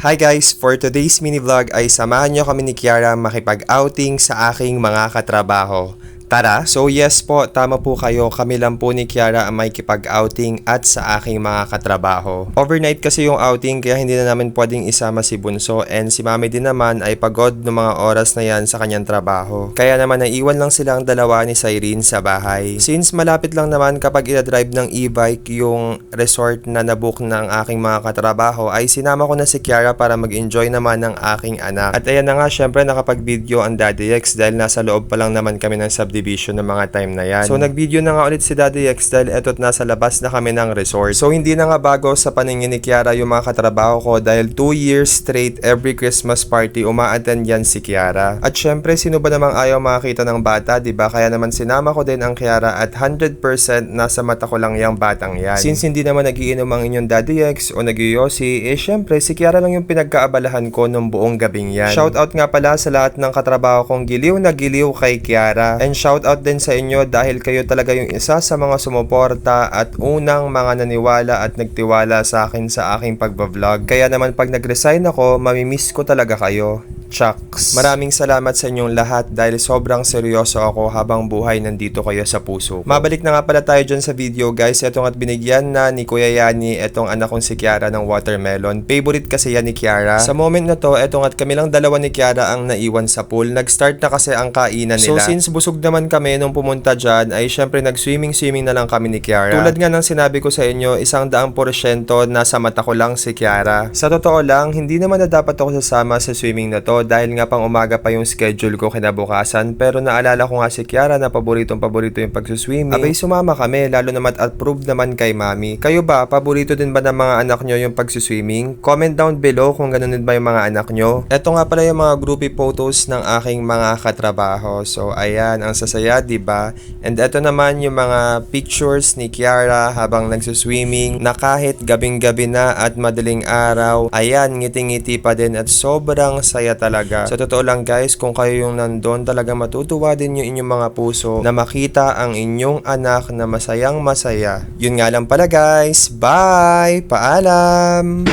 Hi guys! For today's mini vlog ay samahan nyo kami ni Kiara makipag-outing sa aking mga katrabaho. Tara! So yes po, tama po kayo. Kami lang po ni Kiara ang may kipag-outing at sa aking mga katrabaho. Overnight kasi yung outing kaya hindi na namin pwedeng isama si Bunso and si Mami din naman ay pagod ng mga oras na yan sa kanyang trabaho. Kaya naman naiwan lang silang dalawa ni Cyrene sa bahay. Since malapit lang naman kapag ina-drive ng e-bike yung resort na nabook ng aking mga katrabaho ay sinama ko na si Kiara para mag-enjoy naman ng aking anak. At ayan na nga, syempre nakapag-video ang Daddy X dahil nasa loob pa lang naman kami ng subdivision ng mga time na yan. So nag-video na nga ulit si Daddy X dahil eto't nasa labas na kami ng resort. So hindi na nga bago sa paningin ni Kiara yung mga katrabaho ko dahil 2 years straight every Christmas party uma-attend yan si Kiara. At syempre sino ba namang ayaw makakita ng bata, diba? Kaya naman sinama ko din ang Kiara at 100% nasa mata ko lang yung batang yan. Since hindi naman nagiinom ang inyong Daddy X o nagyoyosi, syempre si Kiara lang yung pinagkaabalahan ko nung buong gabing yan. Shoutout nga pala sa lahat ng katrabaho kong giliw na giliw kay Kiara. And shoutout din sa inyo dahil kayo talaga yung isa sa mga sumuporta at unang mga naniwala at nagtiwala sa akin sa aking pagbablog. Kaya naman pag nag-resign ako, mamimiss ko talaga kayo. Chucks. Maraming salamat sa inyong lahat dahil sobrang seryoso ako habang buhay nandito kayo sa puso ko. Mabalik na nga pala tayo dyan sa video guys. Etong at binigyan na ni Kuya Yani etong anak kong si Kiara ng watermelon. Favorite kasi yan ni Kiara. Sa moment na to, etong at kami lang dalawa ni Kiara ang naiwan sa pool. Nag-start na kasi ang kainan nila. So since busog naman kami nung pumunta dyan, ay syempre nag-swimming na lang kami ni Kiara. Tulad nga ng sinabi ko sa inyo, 100% nasa mata ko lang si Kiara. Sa totoo lang, hindi naman na dapat ako sasama sa swimming na to dahil nga pang umaga pa yung schedule ko kinabukasan, pero naalala ko nga si Kiara na paborito yung pagsuswimming. Abay sumama kami, lalo naman at approved naman kay Mami. Kayo ba, paborito din ba ng mga anak nyo yung pagsuswimming? Comment down below kung ganun din ba yung mga anak nyo. Eto nga pala yung mga groupie photos ng aking mga katrabaho. So ayan, ang sasaya, diba? And eto naman yung mga pictures ni Kiara habang nagsuswimming na kahit gabing-gabi na at madaling araw, ayan, ngiti-ngiti pa din at sobrang saya talaga. Sa totoo lang guys, kung kayo yung nandun, talaga matutuwa din yung inyong mga puso na makita ang inyong anak na masayang masaya. Yun nga lang pala guys. Bye! Paalam!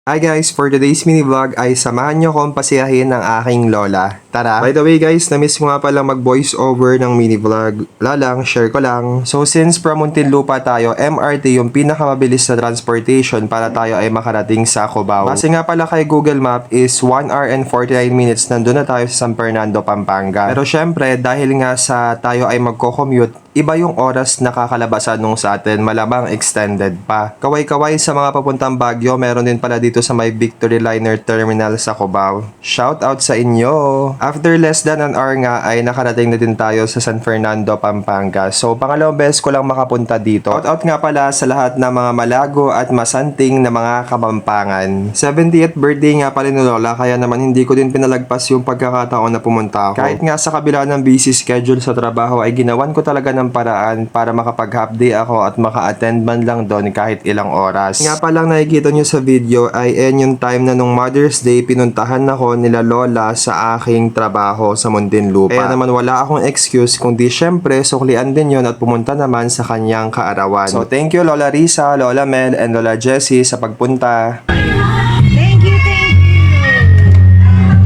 Hi guys, for today's mini vlog ay samahan nyo akong pasiyahin ng aking lola. Tara! By the way guys, na-miss ko nga pala mag voice over ng mini vlog. Wala lang, share ko lang. So since from Muntinlupa tayo, MRT yung pinakamabilis na transportation para tayo ay makarating sa Cubao. Kasi nga pala kay Google Map is 1 hour and 49 minutes nandun na tayo sa San Fernando, Pampanga. Pero syempre, dahil nga sa tayo ay magko-commute, iba yung oras na kakalabasan nung sa atin, malamang extended pa. Kaway-kaway sa mga papuntang Baguio, meron din pala dito sa may Victory Liner Terminal sa Cubao. Shout out sa inyo! After less than an hour nga ay nakarating na din tayo sa San Fernando, Pampanga. So pangalawang beses ko lang makapunta dito. Shout out nga pala sa lahat ng mga malago at masanting na mga Kapampangan. 70th birthday nga pala ni Lola, kaya naman hindi ko din pinalagpas yung pagkakataon na pumunta ako. Kahit nga sa kabila ng busy schedule sa trabaho ay ginawan ko talaga ng paraan para makapag-half day ako at maka-attend man lang doon kahit ilang oras. Nga palang nakikita nyo sa video ay yung time na nung Mother's Day pinuntahan ako nila Lola sa aking trabaho sa Muntinlupa. Kaya naman wala akong excuse kundi syempre suklian din yon at pumunta naman sa kanyang kaarawan. So thank you Lola Risa, Lola Mel and Lola Jessie sa pagpunta. Thank you.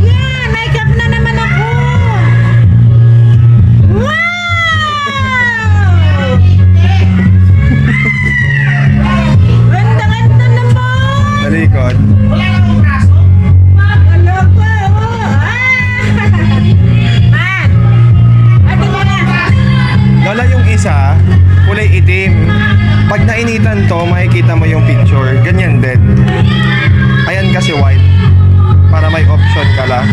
Yeah, makeup na naman ako. Wow! Ganda naman. ganito, makikita mo yung picture. Ganyan din. Ayan kasi white. Para may option ka lang.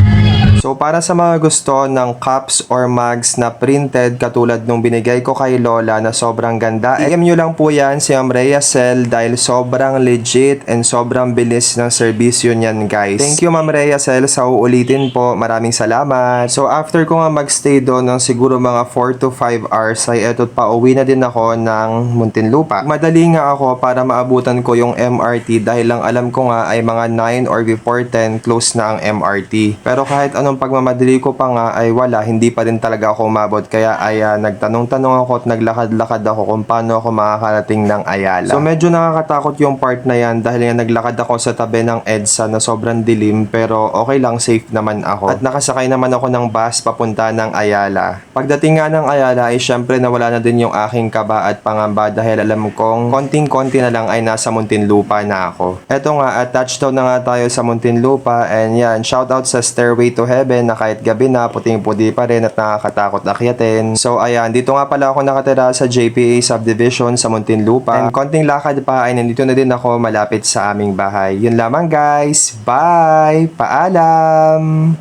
So para sa mga gusto ng cups or mugs na printed katulad nung binigay ko kay Lola na sobrang ganda, DM nyo lang po yan si Ma'am Rhea Cel dahil sobrang legit and sobrang bilis ng serbisyo niyan guys. Thank you Ma'am Rhea Cel sa uulitin po. Maraming salamat. So after ko nga magstay doon ng siguro mga 4 to 5 hours ay eto pa uwi na din ako ng Muntinlupa. Madali nga ako para maabutan ko yung MRT dahil lang alam ko nga ay mga 9 or before 10 close na ang MRT. Pero kahit anong pagmamadali ko pa nga ay wala, hindi pa din talaga ako umabot. Kaya ay nagtanong-tanong ako at naglakad-lakad ako kung paano ako makakarating ng Ayala. So medyo nakakatakot yung part na yan dahil nga naglakad ako sa tabi ng EDSA na sobrang dilim pero okay lang, safe naman ako. At nakasakay naman ako ng bus papunta ng Ayala. Pagdating nga ng Ayala ay syempre nawala na din yung aking kaba at pangamba dahil alam kong konting-konti na lang ay nasa Muntinlupa na ako. Eto nga, at touchdown na nga tayo sa Muntinlupa and yan, shout out sa Stairway to Heaven na kahit gabi na puting-puti pa rin at nakakatakot akyatin. So ayan, dito nga pala ako nakatira sa JPA Subdivision sa Muntinlupa. And konting lakad pa ay nandito na din ako malapit sa aming bahay. Yun lamang guys. Bye! Paalam!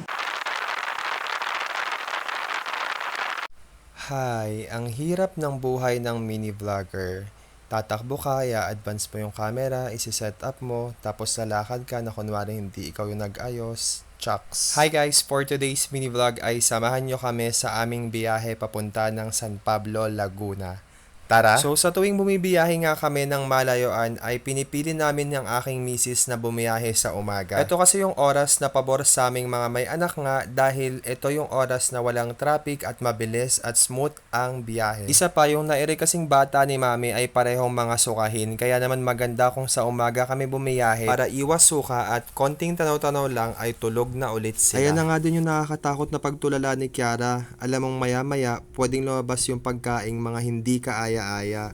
Hi, ang hirap ng buhay ng mini vlogger. Tatakbo ka, i-advance mo yung camera, isi-set up mo, tapos lalakad ka na kunwari hindi ikaw yung nag-ayos. Chucks. Hi guys, for today's mini vlog ay samahan nyo kami sa aming biyahe papunta ng San Pablo, Laguna. Tara! So sa tuwing bumibiyahe nga kami ng malayuan ay pinipili namin yung aking misis na bumiyahe sa umaga. Ito kasi yung oras na pabor sa aming mga may anak nga dahil ito yung oras na walang traffic at mabilis at smooth ang biyahe. Isa pa yung nairi kasing bata ni mami ay parehong mga sukahin kaya naman maganda kung sa umaga kami bumiyahe para iwas suka at konting tanaw-tanaw lang ay tulog na ulit sila. Ayan na nga din yung nakakatakot na pagtulala ni Kiara. Alam mong maya-maya pwedeng lumabas yung pagkaing mga hindi kaaya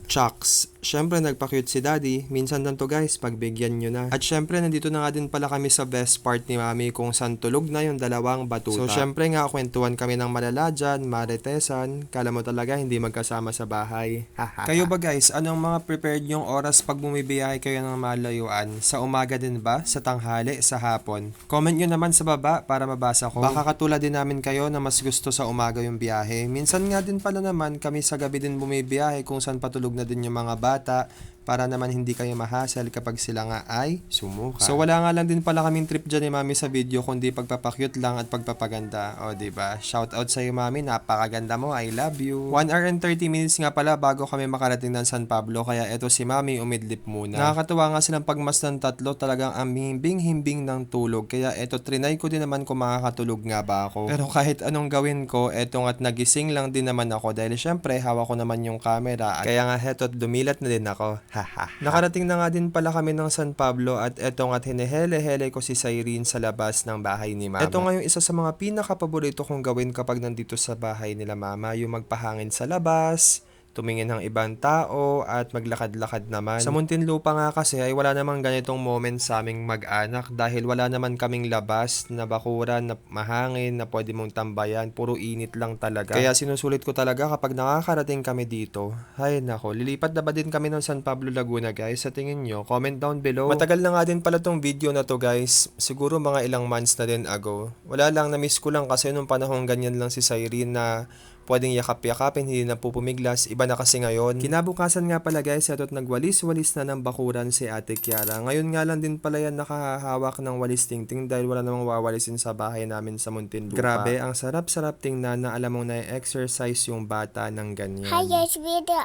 Chucks. Syempre nagpa-cute si daddy. Minsan lang to guys, pagbigyan nyo na. At syempre nandito na nga din pala kami sa best part ni mami kung saan tulog na yung dalawang batuta. So syempre nga kwentuhan kami ng malala dyan, maritesan. Kala mo talaga hindi magkasama sa bahay. Kayo ba guys, anong mga prepared yung oras pag bumibiyahe kayo ng malayuan? Sa umaga din ba? Sa tanghali? Sa hapon? Comment nyo naman sa baba para mabasa ko. Baka katulad din namin kayo na mas gusto sa umaga yung biyahe. Minsan nga din pala naman kami sa gabi din bumibiyahe kung saan patulog na din yung mga bata para naman hindi kayo mahasel kapag sila nga ay sumuka. So wala nga lang din pala kaming trip dyan ni mami sa video kundi pagpapakyut lang at pagpapaganda. O diba? Shout out sa iyo mami, napakaganda mo, I love you. 1 hour and 30 minutes nga pala bago kami makarating ng San Pablo kaya eto si mami umidlip muna. Nakakatuwa nga silang pagmasdan tatlo, talagang ang himbing-himbing ng tulog kaya eto trinay ko din naman kung makakatulog nga ba ako. Pero kahit anong gawin ko, eto nga't nagising lang din naman ako dahil syempre hawak ko naman yung camera kaya nga heto't dumilat na din ako. Nakarating na nga din pala kami ng San Pablo at eto nga't hinihele-hele ko si Cyrene sa labas ng bahay ni mama. Eto nga yung isa sa mga pinaka-paborito kong gawin kapag nandito sa bahay nila mama, yung magpahangin sa labas, tumingin ng ibang tao at maglakad-lakad naman. Sa Muntinlupa nga kasi ay wala namang ganitong moment sa aming mag-anak dahil wala naman kaming labas na bakuran na mahangin na pwede mong tambayan, puro init lang talaga. Kaya sinusulit ko talaga kapag nakakarating kami dito. Ay nako, lilipat na ba din kami ng San Pablo, Laguna guys? Sa tingin nyo, comment down below. Matagal na nga din pala tong video na to guys. Siguro mga ilang months na din ago. Wala lang, na-miss ko lang kasi nung panahon ganyan lang si Cyrene na pwedeng yakap-yakapin, hindi na pupumiglas. Iba na kasi ngayon. Kinabukasan nga pala guys, ito't nagwalis-walis na ng bakuran si Ate Kiara. Ngayon nga lang din pala yan nakahawak ng walis tingting dahil wala namang wawalisin sa bahay namin sa Muntinlupa. Grabe, ang sarap-sarap tingnan na alam mong na-exercise yung bata ng ganyan. Hi guys, video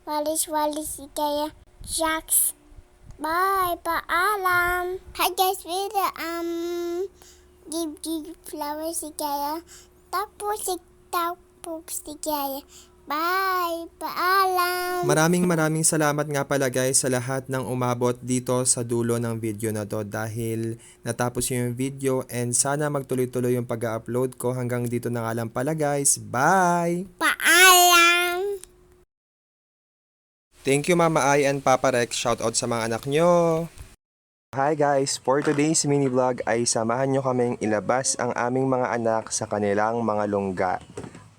walis-walis kaya Jax. Bye, paalam. Hi guys, video give flowers kaya tapos kaya. Bye, paalam. Maraming salamat nga pala guys sa lahat ng umabot dito sa dulo ng video na to dahil natapos yung video and sana magtuloy-tuloy yung pag-upload ko. Hanggang dito na nga lang pala guys. Bye! Paalam. Thank you Mama Ai and Papa Rex. Shoutout sa mga anak nyo. Hi guys! For today's mini vlog ay samahan nyo kaming ilabas ang aming mga anak sa kanilang mga lungga.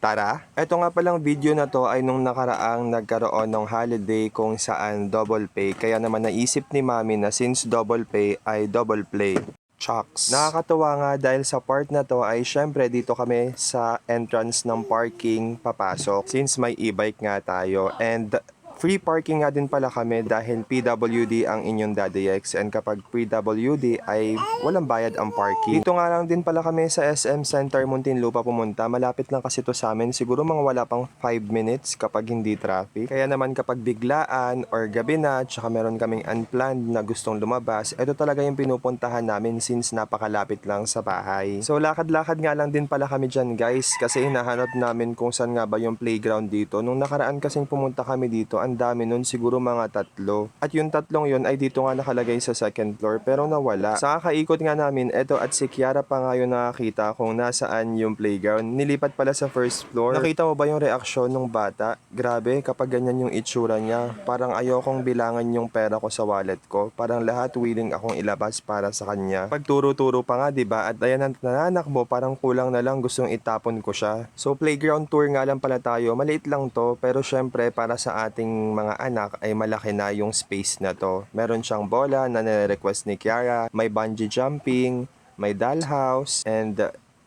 Tara! Ito nga palang video na to ay nung nakaraang nagkaroon ng holiday kung saan double pay. Kaya naman naisip ni Mami na since double pay ay double play. Chocks. Nakakatuwa nga dahil sa part na to ay syempre dito kami sa entrance ng parking papasok since may e-bike nga tayo. And free parking nga din pala kami dahil PWD ang inyong Daddy X, and kapag PWD ay walang bayad ang parking. Dito nga lang din pala kami sa SM Center Muntinlupa pumunta. Malapit lang kasi to sa amin. Siguro mga wala pang 5 minutes kapag hindi traffic. Kaya naman kapag biglaan or gabi na tsaka meron kaming unplanned na gustong lumabas, ito talaga yung pinupuntahan namin since napakalapit lang sa bahay. So lakad-lakad nga lang din pala kami dyan guys kasi hinahanap namin kung saan nga ba yung playground dito. Nung nakaraan kasing pumunta kami dito, ang dami nun, siguro mga 3. At yung 3 yun ay dito nga nakalagay sa second floor pero nawala. Sa kakaikot nga namin, eto at si Kiara pa nga yung nakakita kung nasaan yung playground. Nilipat pala sa first floor. Nakita mo ba yung reaksyon ng bata? Grabe, kapag ganyan yung itsura niya. Parang ayokong bilangan yung pera ko sa wallet ko. Parang lahat willing akong ilabas para sa kanya. Pagturo-turo pa nga, diba? At ayan ang nananakbo, parang kulang na lang gustong itapon ko siya. So playground tour nga lang pala tayo. Maliit lang to, pero syempre para sa ating mga anak ay malaki na yung space na to. Meron siyang bola na nire-request ni Kiara, may bungee jumping, may dollhouse, and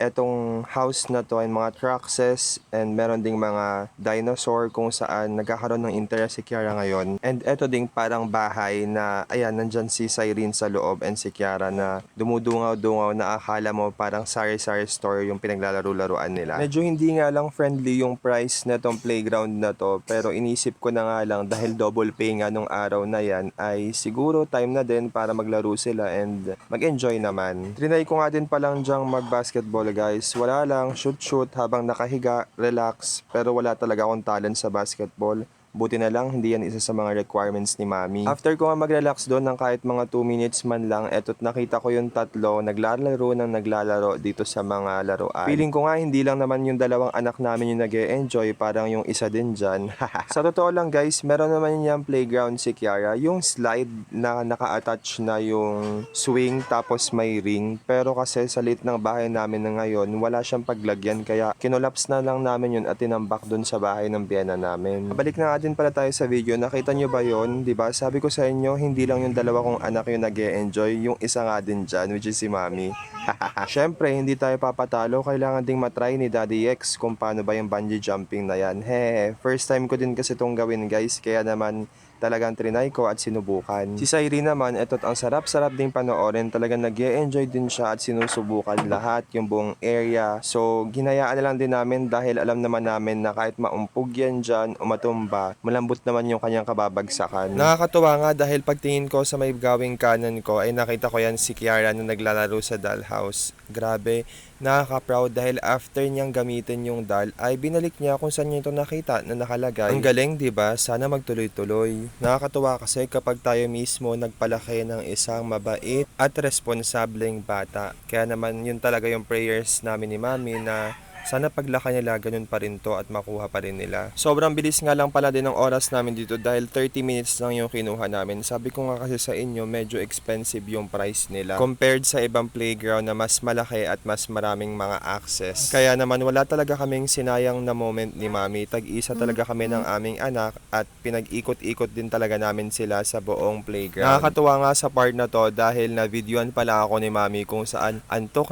etong house na to ay mga truckses, and meron ding mga dinosaur kung saan nagkakaroon ng interest si Kiara ngayon. And eto ding parang bahay na ayan, nandyan si Cyrene sa loob and si Kiara na dumudungaw-dungaw na akala mo parang sari-sari store yung pinaglalaro-laruan nila. Medyo hindi nga lang friendly yung price na tong playground na to, pero inisip ko na nga lang dahil double pay nga nung araw na yan ay siguro time na din para maglaro sila and mag-enjoy naman. Trinay ko nga din palang dyang mag-basketball guys. Wala lang, shoot habang nakahiga, relax, pero wala talaga akong talent sa basketball. Buti na lang, hindi yan isa sa mga requirements ni Mami. After ko nga mag-relax doon ng kahit mga 2 minutes man lang, eto't nakita ko yung 3 naglalaro dito sa mga laruan. Feeling ko nga hindi lang naman yung 2 anak namin yung nag-e-enjoy, parang yung isa din dyan. Sa totoo lang guys, meron naman yung playground si Kiara, yung slide na naka-attach na yung swing tapos may ring. Pero kasi sa late ng bahay namin na ngayon, wala siyang paglagyan kaya kinolaps na lang namin yun at tinambak doon sa bahay ng biyena namin. Balik na din pala tayo sa video. Nakita nyo ba yon? Diba? Sabi ko sa inyo, hindi lang yung 2 kong anak yung nag-e-enjoy, yung isa nga din dyan, which is si Mami. Syempre, hindi tayo papatalo. Kailangan ding matry ni Daddy X kung paano ba yung bungee jumping na yan. First time ko din kasi itong gawin guys, kaya naman talagang trinay ko at sinubukan. Si Cyrene naman, eto't ang sarap-sarap ding panoorin. Talagang nag-e-enjoy din siya at sinusubukan lahat, yung buong area. So, ginayaan na lang din namin dahil alam naman namin na kahit maumpog yan dyan o matumba, malambot naman yung kanyang kababagsakan. Nakakatuwa nga dahil pagtingin ko sa may gawing kanan ko ay nakita ko yan si Kiara na naglalaro sa dollhouse. Grabe, nakaka-proud dahil after niyang gamitin yung doll ay binalik niya kung saan niya ito nakita na nakalagay. Ang galing, diba? Sana magtuloy-tuloy. Nakakatuwa kasi kapag tayo mismo nagpalaki ng isang mabait at responsableng bata. Kaya naman yun talaga yung prayers namin ni Mami na sana paglaki nila ganun pa rin to at makuha pa rin nila. Sobrang bilis nga lang pala din ng oras namin dito dahil 30 minutes lang yung kinuha namin. Sabi ko nga kasi sa inyo, medyo expensive yung price nila compared sa ibang playground na mas malaki at mas maraming mga access. Kaya naman wala talaga kaming sinayang na moment ni Mami. Tag-isa talaga kami ng aming anak at pinag-ikot-ikot din talaga namin sila sa buong playground. Nakakatuwa nga sa part na to dahil na videoan pala ako ni Mami kung saan antok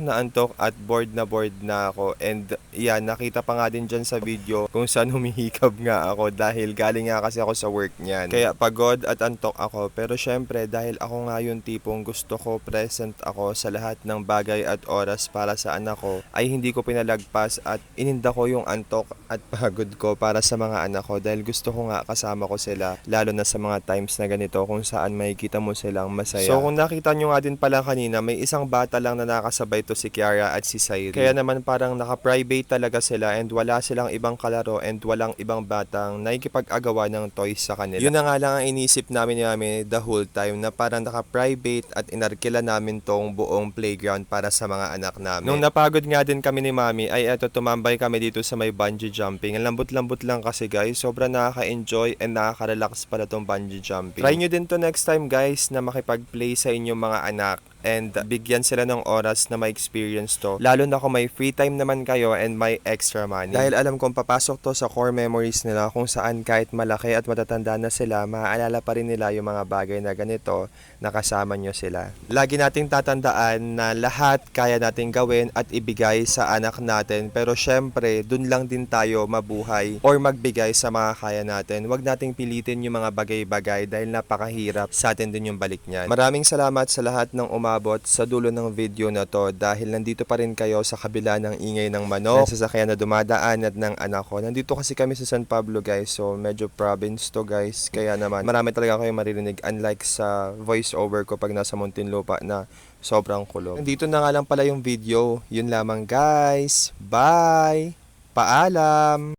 at bored na ako, and yan, nakita pa nga din dyan sa video kung saan humihikab nga ako dahil galing nga kasi ako sa work niyan. Kaya pagod at antok ako, pero syempre dahil ako nga yung tipong gusto ko present ako sa lahat ng bagay at oras para sa anak ko, ay hindi ko pinalagpas at ininda ko yung antok at pagod ko para sa mga anak ko dahil gusto ko nga kasama ko sila, lalo na sa mga times na ganito kung saan makikita mo silang masaya. So kung nakita nyo nga din pala kanina, may isang bata lang na nakasabay to si Kiara at si Cyrene. Kaya naman parang naka-private talaga sila and wala silang ibang kalaro and walang ibang batang nakikipag-agawa ng toys sa kanila. Yun na nga lang ang inisip namin the whole time na parang naka-private at inarkila namin tong buong playground para sa mga anak namin. Nung napagod nga din kami ni Mami ay eto tumambay kami dito sa may bungee jumping. Ang lambot-lambot lang kasi guys, sobrang nakaka-enjoy and nakaka-relax pala tong bungee jumping. Try nyo din to next time guys na makipag-play sa inyong mga anak. and bigyan sila ng oras na ma-experience to. Lalo na kung may free time naman kayo and may extra money. Dahil alam kong papasok to sa core memories nila kung saan kahit malaki at matatanda na sila, maaalala pa rin nila yung mga bagay na ganito na kasama nyo sila. Lagi nating tatandaan na lahat kaya nating gawin at ibigay sa anak natin, pero syempre dun lang din tayo mabuhay or magbigay sa mga kaya natin. Huwag nating pilitin yung mga bagay-bagay dahil napakahirap sa atin din yung balik niyan. Maraming salamat sa lahat ng umabot sa dulo ng video na to dahil nandito pa rin kayo sa kabila ng ingay ng manok, ng sasakyan na dumadaan at ng anak ko. Nandito kasi kami sa San Pablo guys, so medyo province to guys, kaya naman marami talaga kayong maririnig unlike sa voice over ko pag nasa Muntinlupa na sobrang kulog. Nandito na nga lang pala yung video. Yun lamang guys. Bye! Paalam!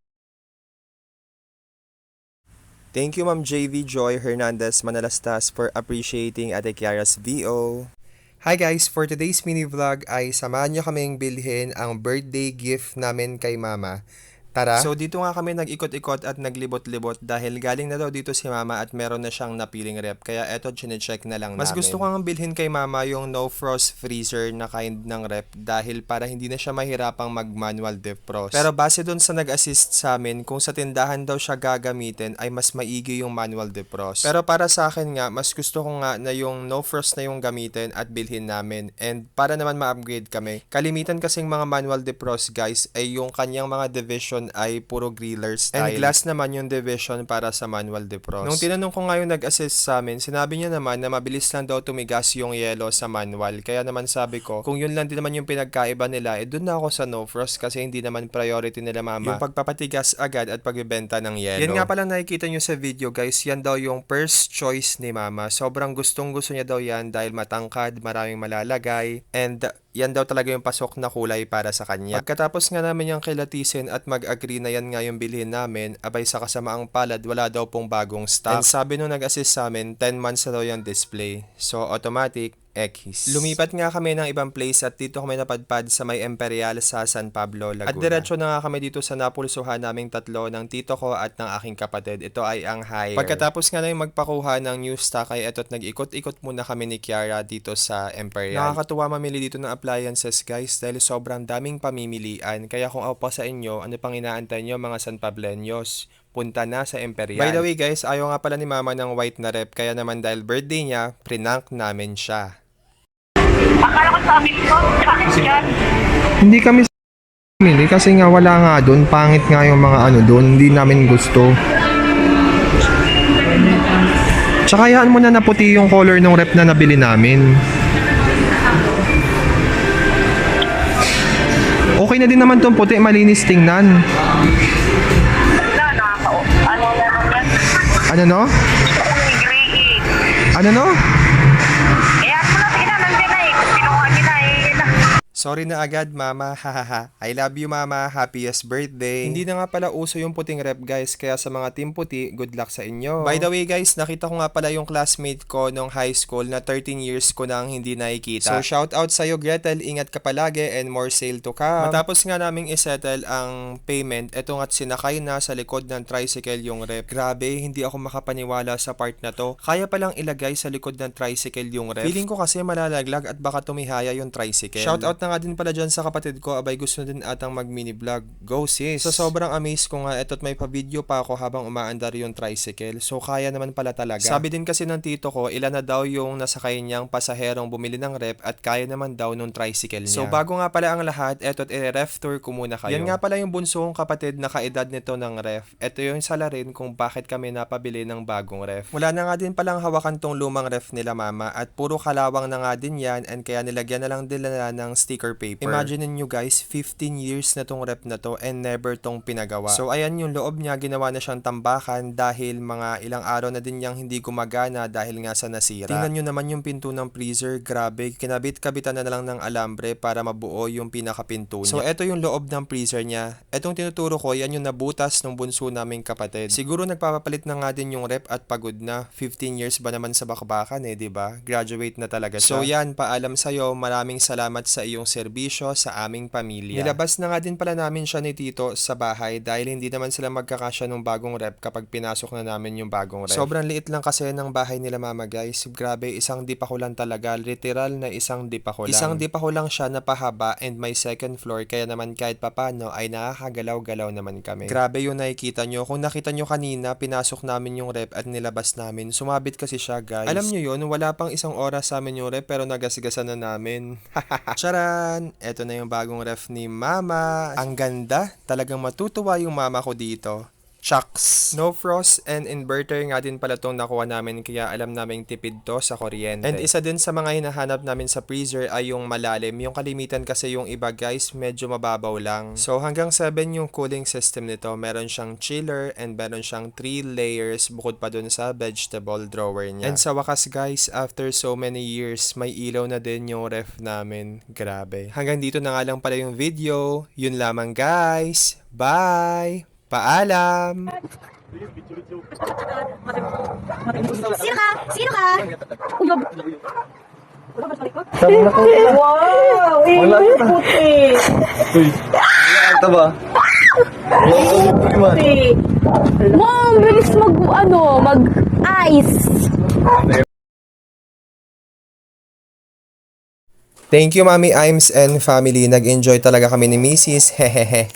Thank you Ma'am JV Joy Hernandez Manalastas for appreciating Ate Kiara's VO. Hi guys! For today's mini vlog ay samahan nyo kaming bilhin ang birthday gift namin kay Mama. Tara! So dito nga kami nag-ikot-ikot at naglibot-libot dahil galing na daw dito si Mama at meron na siyang napiling rep. Kaya eto, chinecheck na lang namin. Mas gusto ko nga bilhin kay Mama yung no frost freezer na kind ng rep dahil para hindi na siya mahirapang mag-manual defrost. Pero base dun sa nag-assist sa amin, kung sa tindahan daw siya gagamitin ay mas maigi yung manual defrost. Pero para sa akin nga, mas gusto ko nga na yung no frost na yung gamitin at bilhin namin. And para naman ma-upgrade kami, kalimitan kasing mga manual defrost guys ay yung kanyang mga division ay puro griller style. And glass naman yung division para sa manual defrost. Nung tinanong ko nga yung nag-assist sa amin, sinabi niya naman na mabilis lang daw tumigas yung yelo sa manual. Kaya naman sabi ko, kung yun lang din naman yung pinagkaiba nila, dun na ako sa no frost kasi hindi naman priority nila Mama yung pagpapatigas agad at pagbibenta ng yelo. Yan nga palang nakikita nyo sa video guys, yan daw yung first choice ni Mama. Sobrang gustong gusto niya daw yan dahil matangkad, maraming malalagay, and yan daw talaga yung pasok na kulay para sa kanya. Pagkatapos nga namin yung kilatisin at mag-agree na yan nga yung bilhin namin, abay sa kasamaang palad, wala daw pong bagong stock. And sabi nung nag-assist sa amin, 10 months na daw yung display. So automatic, X. Lumipat nga kami ng ibang place at dito kami napadpad sa may Imperial sa San Pablo, Laguna. At diretso na nga kami dito sa napulsuhan naming tatlo ng tito ko at ng aking kapatid. Ito ay ang hire. Pagkatapos nga na yung magpakuha ng new stock ay eto't nag-ikot-ikot muna kami ni Kiara dito sa Imperial. Nakakatuwa mamili dito ng appliances guys dahil sobrang daming pamimilian. Kaya kung ako pa sa inyo, ano pang inaantay nyo mga San Pableños? Punta na sa Imperial. By the way guys, ayaw nga pala ni Mama ng white na rep, kaya naman dahil birthday niya, prinank namin siya. Akala ko sa amin ko, bakit yan? Hindi kami pumili kasi nga wala nga doon. Pangit nga yung mga ano doon. Hindi namin gusto. Tsaka hayaan mo na naputi yung color ng rep na nabili namin. Okay na din naman tong puti. Malinis tingnan. Ano meron yan? Ano no? Gray. Ano no? Kaya mo na sila, nandiyan na eh. Kinuha kita eh. Sorry na agad, Mama. Hahaha. I love you, Mama. Happiest birthday. Hindi na nga pala uso yung puting rep, guys. Kaya sa mga team puti, good luck sa inyo. By the way, guys, nakita ko nga pala yung classmate ko nung high school na 13 years ko nang hindi nakikita. So, shout out sa'yo, Gretel. Ingat ka palagi and more sale to come. Matapos nga naming isettle ang payment, eto nga't sinakay na sa likod ng tricycle yung rep. Grabe, hindi ako makapaniwala sa part na to. Kaya palang ilagay sa likod ng tricycle yung rep. Feeling ko kasi malalaglag at baka tumihaya yung tricycle. Shout out na nga din pala dyan sa kapatid ko, abay gusto din atang mag mini vlog. Go sis! So sobrang amazed ko nga, eto't may pa-video pa ako habang umaandar yung tricycle. So kaya naman pala talaga. Sabi din kasi ng tito ko, ilan na daw yung nasakay niyang pasaherong bumili ng rep at kaya naman daw nung tricycle niya. So bago nga pala ang lahat, eto't i-ref tour ko muna kayo. Yan nga pala yung bunsong kapatid na kaedad nito ng ref. Ito yung salarin kung bakit kami napabili ng bagong ref. Wala na nga din palang hawakan tong lumang ref nila Mama at puro kalawang na nga din yan and kaya nilagyan na lang nila ng sticker paper. Imagine nyo guys, 15 years na tong rep na to and never tong pinagawa. So ayan yung loob niya, ginawa na siyang tambakan dahil mga ilang araw na din niyang hindi gumagana dahil nga sa nasira. Tingnan nyo naman yung pinto ng freezer, grabe, kinabit-kabitan na lang ng alambre para mabuo yung pinakapinto niya. So eto yung loob ng freezer niya. Etong tinuturo ko, yan yung nabutas ng bunso naming kapatid. Siguro nagpapapalit na nga din yung rep at pagod na. 15 years ba naman sa bakbakan eh, 'di ba? Graduate na talaga siya. So yan, paalam sa'yo, maraming salamat sa iyong serbisyo sa aming pamilya. Nilabas na nga din pala namin siya ni Tito sa bahay dahil hindi naman sila magkakasya ng bagong rep kapag pinasok na namin yung bagong rep. Sobrang liit lang kasi ng bahay nila mama guys. Grabe, isang dipa ko lang talaga. Literal na isang dipa ko lang. Isang dipa ko lang siya na pahaba and may second floor kaya naman kahit papano ay nakakagalaw-galaw naman kami. Grabe yung nakikita nyo. Kung nakita nyo kanina, pinasok namin yung rep at nilabas namin. Sumabit kasi siya guys. Alam nyo yun, wala pang isang oras sa amin yung rep pero nagasgasan na namin. Charan! Eto na yung bagong ref ni mama. Ang ganda. Talagang matutuwa yung mama ko dito. Shucks! No frost and inverter nga din pala itong nakuha namin kaya alam namin tipid to sa kuryente. And isa din sa mga hinahanap namin sa freezer ay yung malalim. Yung kalimitan kasi yung iba guys medyo mababaw lang. So hanggang 7 yung cooling system nito. Meron siyang chiller and meron siyang 3 layers bukod pa dun sa vegetable drawer niya. And sa wakas guys, after so many years, may ilaw na din yung ref namin. Grabe. Hanggang dito na nga lang pala yung video. Yun lamang guys. Bye! Paalam! Sino ka? Sino ka? Wow! Puti! Ito ba? Puti! Wow! Bilis mag-ice! Thank you Mami Imes and family. Nag-enjoy talaga kami ni Mrs. Hehehe.